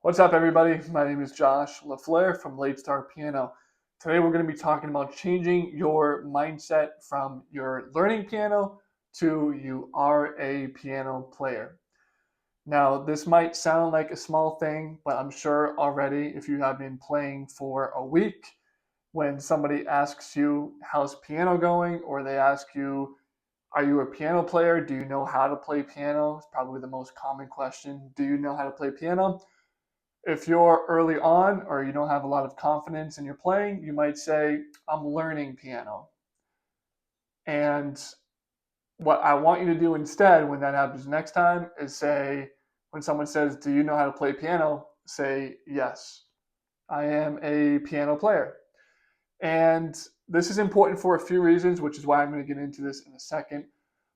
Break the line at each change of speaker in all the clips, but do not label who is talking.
What's up, everybody? My name is Josh LaFleur from Late Star Piano. Today, we're going to be talking about changing your mindset from you're learning piano to you are a piano player. Now, this might sound like a small thing, but I'm sure already if you have been playing for a week, when somebody asks you, how's piano going? Or they ask you, are you a piano player? Do you know how to play piano? It's probably the most common question. Do you know how to play piano? If you're early on or you don't have a lot of confidence in your playing, you might say, I'm learning piano. And what I want you to do instead when that happens next time is say, when someone says, do you know how to play piano? Say, yes, I am a piano player. And this is important for a few reasons, which is why I'm going to get into this in a second.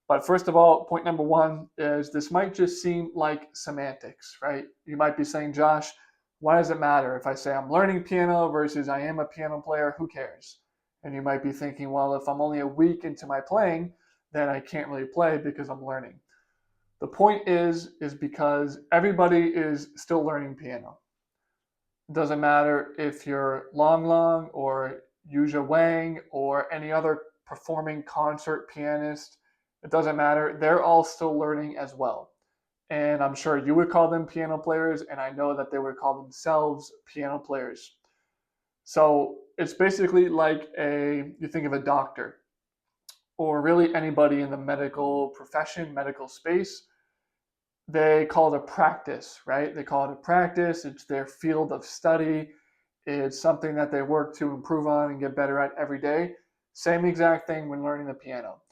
But first of all, point number one is this might just seem like semantics, right? You might be saying, Josh, why does it matter if I say I'm learning piano versus I am a piano player? Who cares? And you might be thinking, well, if I'm only a week into my playing, then I can't really play because I'm learning. The point is because everybody is still learning piano. It doesn't matter if you're Long Long or Yuja Wang or any other performing concert pianist. It doesn't matter. They're all still learning as well. And I'm sure you would call them piano players, and I know that they would call themselves piano players. So it's basically like you think of a doctor or really anybody in the medical profession, medical space. They call it a practice, right? They call it a practice. It's their field of study. It's something that they work to improve on and get better at every day. Same exact thing when learning the piano.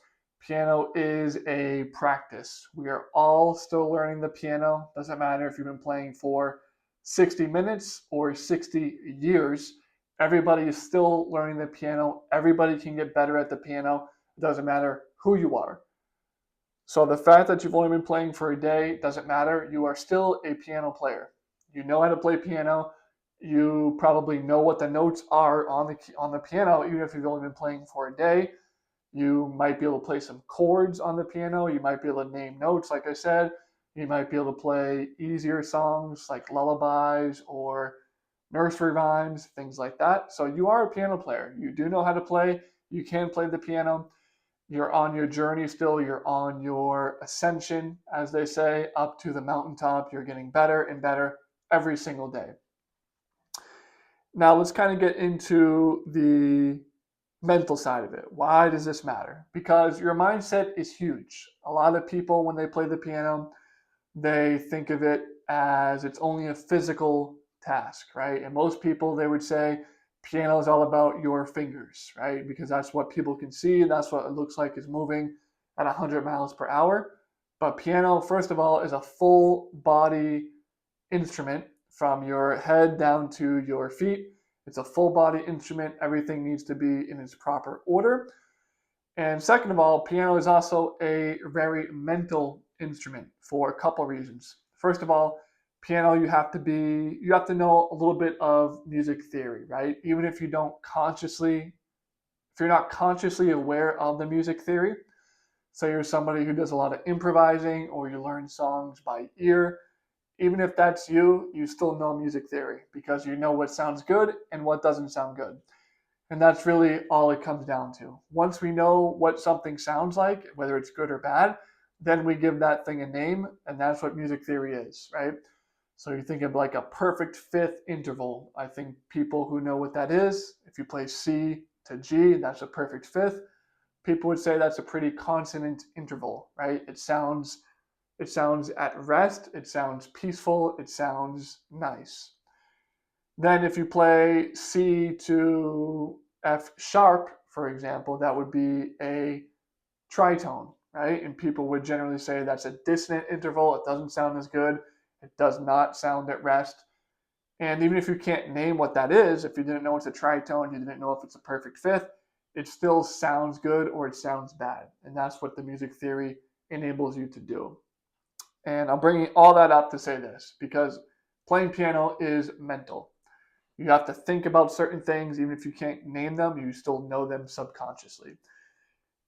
Piano is a practice. We are all still learning the piano. Doesn't matter if you've been playing for 60 minutes or 60 years. Everybody is still learning the piano. Everybody can get better at the piano. It doesn't matter who you are. So the fact that you've only been playing for a day doesn't matter. You are still a piano player. You know how to play piano. You probably know what the notes are on the piano, even if you've only been playing for a day. You might be able to play some chords on the piano. You might be able to name notes, like I said. You might be able to play easier songs like lullabies or nursery rhymes, things like that. So you are a piano player. You do know how to play. You can play the piano. You're on your journey still. You're on your ascension, as they say, up to the mountaintop. You're getting better and better every single day. Now, let's kind of get into the mental side of it. Why does this matter? Because your mindset is huge. A lot of people, when they play the piano, they think of it as it's only a physical task, right? And most people, they would say piano is all about your fingers, right? Because that's what people can see. That's what it looks like is moving at 100 miles per hour. But piano, first of all, is a full body instrument from your head down to your feet. It's a full body instrument. Everything needs to be in its proper order. And second of all, piano is also a very mental instrument for a couple reasons. First of all, piano you have to know a little bit of music theory, right? Even if you're not consciously aware of the music theory. So you're somebody who does a lot of improvising or you learn songs by ear. Even if that's you, you still know music theory because you know what sounds good and what doesn't sound good. And that's really all it comes down to. Once we know what something sounds like, whether it's good or bad, then we give that thing a name, and that's what music theory is, right? So you think of like a perfect fifth interval. I think people who know what that is, if you play C to G, that's a perfect fifth. People would say that's a pretty consonant interval, right? It sounds at rest, it sounds peaceful, it sounds nice. Then if you play C to F sharp, for example, that would be a tritone, right? And people would generally say that's a dissonant interval. It doesn't sound as good. It does not sound at rest. And even if you can't name what that is, if you didn't know it's a tritone, you didn't know if it's a perfect fifth, it still sounds good or it sounds bad. And that's what the music theory enables you to do. And I'm bringing all that up to say this because playing piano is mental. You have to think about certain things, even if you can't name them, you still know them subconsciously.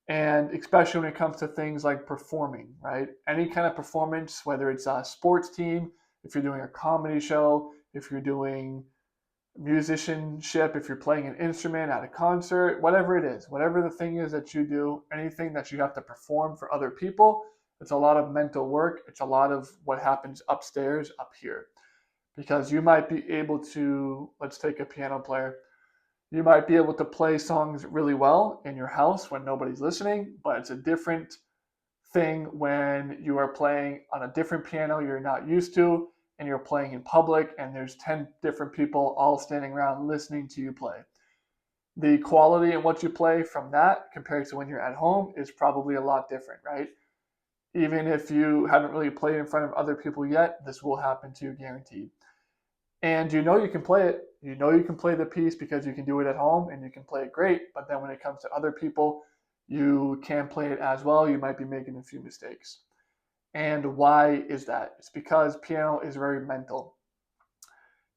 And especially when it comes to things like performing, right? Any kind of performance, whether it's a sports team, if you're doing a comedy show, if you're doing musicianship, if you're playing an instrument at a concert, whatever it is, whatever the thing is that you do, anything that you have to perform for other people, it's a lot of mental work. It's a lot of what happens upstairs, up here. Because you might be able to, let's take a piano player, you might be able to play songs really well in your house when nobody's listening, but it's a different thing when you are playing on a different piano you're not used to, and you're playing in public and there's 10 different people all standing around listening to you play. The quality in what you play from that compared to when you're at home is probably a lot different, right? Even if you haven't really played in front of other people yet, this will happen to you guaranteed. And you know you can play it. You know you can play the piece because you can do it at home and you can play it great. But then when it comes to other people, you can't play it as well. You might be making a few mistakes. And why is that? It's because piano is very mental.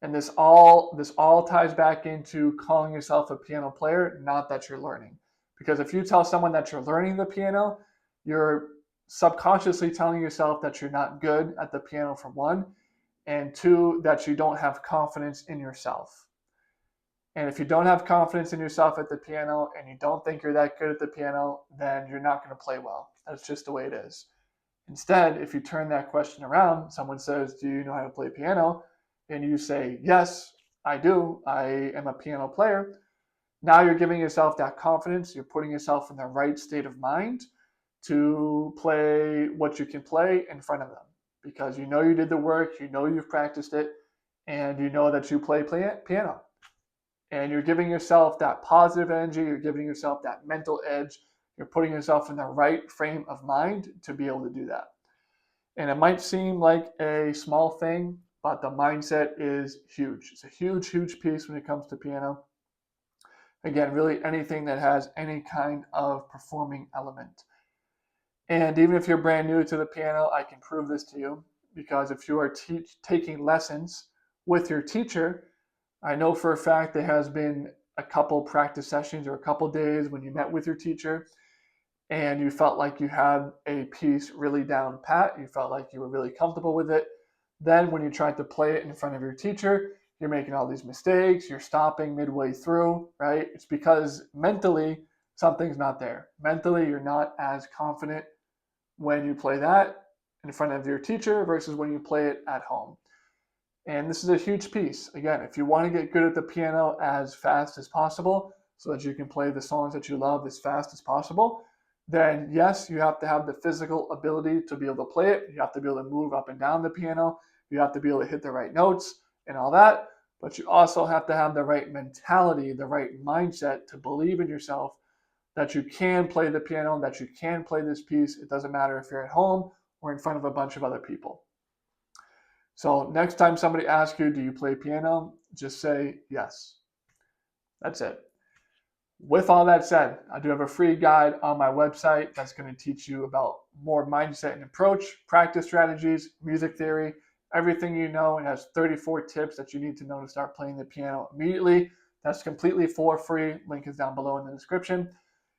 And this all ties back into calling yourself a piano player, not that you're learning. Because if you tell someone that you're learning the piano, you're subconsciously telling yourself that you're not good at the piano, for one, and two, that you don't have confidence in yourself. And if you don't have confidence in yourself at the piano and you don't think you're that good at the piano, then you're not going to play well. That's just the way it is. Instead, if you turn that question around, someone says, "Do you know how to play piano?" and you say, "Yes, I do. I am a piano player." Now you're giving yourself that confidence. You're putting yourself in the right state of mind to play what you can play in front of them, because you know you did the work, you know you've practiced it, and you know that you play piano. And you're giving yourself that positive energy, you're giving yourself that mental edge, you're putting yourself in the right frame of mind to be able to do that. And it might seem like a small thing, but the mindset is huge. It's a huge, huge piece when it comes to piano. Again, really anything that has any kind of performing element. And even if you're brand new to the piano, I can prove this to you, because if you are taking lessons with your teacher, I know for a fact there has been a couple practice sessions or a couple days when you met with your teacher and you felt like you had a piece really down pat, you felt like you were really comfortable with it. Then when you tried to play it in front of your teacher, you're making all these mistakes, you're stopping midway through, right? It's because mentally something's not there. Mentally, you're not as confident when you play that in front of your teacher versus when you play it at home. And this is a huge piece. Again, if you want to get good at the piano as fast as possible so that you can play the songs that you love as fast as possible, then yes, you have to have the physical ability to be able to play it. You have to be able to move up and down the piano. You have to be able to hit the right notes and all that. But you also have to have the right mentality, the right mindset to believe in yourself that you can play the piano, that you can play this piece. It doesn't matter if you're at home or in front of a bunch of other people. So next time somebody asks you, "Do you play piano?" just say yes. That's it. With all that said, I do have a free guide on my website that's going to teach you about more mindset and approach, practice strategies, music theory, everything you know. It has 34 tips that you need to know to start playing the piano immediately. That's completely for free. Link is down below in the description.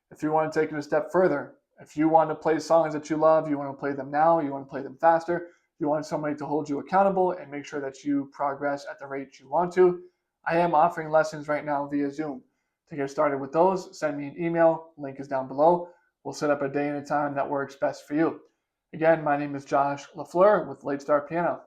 If you want to take it a step further, if you want to play songs that you love, you want to play them now, you want to play them faster, you want somebody to hold you accountable and make sure that you progress at the rate you want to, I am offering lessons right now via Zoom. To get started with those, send me an email. Link is down below. We'll set up a day and a time that works best for you. Again, my name is Josh LaFleur with Late Start Piano.